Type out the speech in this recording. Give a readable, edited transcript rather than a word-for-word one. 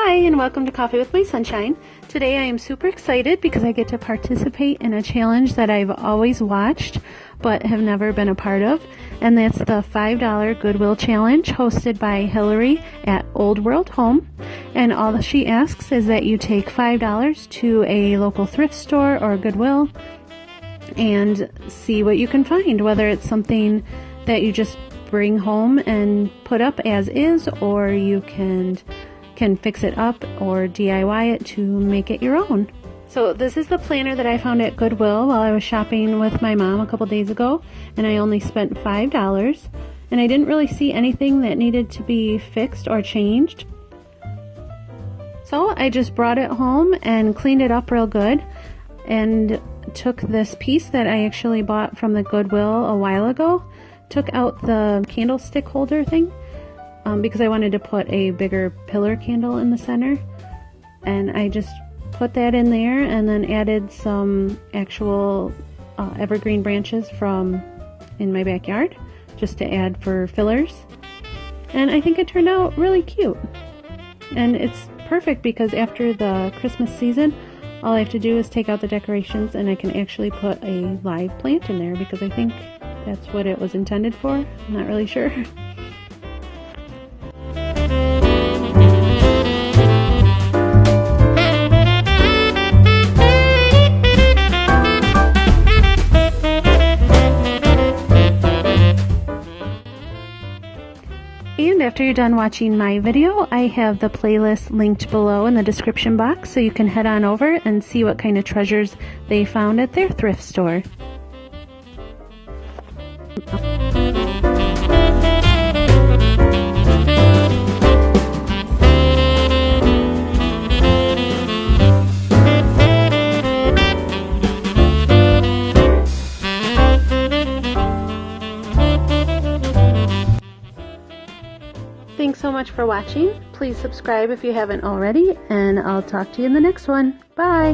Hi, and welcome to Coffee with My Sunshine. Today I am super excited because I get to participate in a challenge that I've always watched but have never been a part of, and that's the $5 Goodwill challenge hosted by Hilary at Old World Home. And all that she asks is that you take $5 to a local thrift store or Goodwill and see what you can find, whether it's something that you just bring home and put up as is, or you can fix it up or DIY it to make it your own. So this is the planner that I found at Goodwill while I was shopping with my mom a couple days ago, and I only spent $5, and I didn't really see anything that needed to be fixed or changed. So I just brought it home and cleaned it up real good and took this piece that I actually bought from the Goodwill a while ago, took out the candlestick holder thing, because I wanted to put a bigger pillar candle in the center, and I just put that in there and then added some actual evergreen branches from in my backyard just to add for fillers, and I think it turned out really cute. And it's perfect because after the Christmas season, all I have to do is take out the decorations and I can actually put a live plant in there, because I think that's what it was intended for. I'm not really sure. And after you're done watching my video, I have the playlist linked below in the description box, so you can head on over and see what kind of treasures they found at their thrift store. Thanks so much for watching. Please subscribe if you haven't already, and I'll talk to you in the next one. Bye!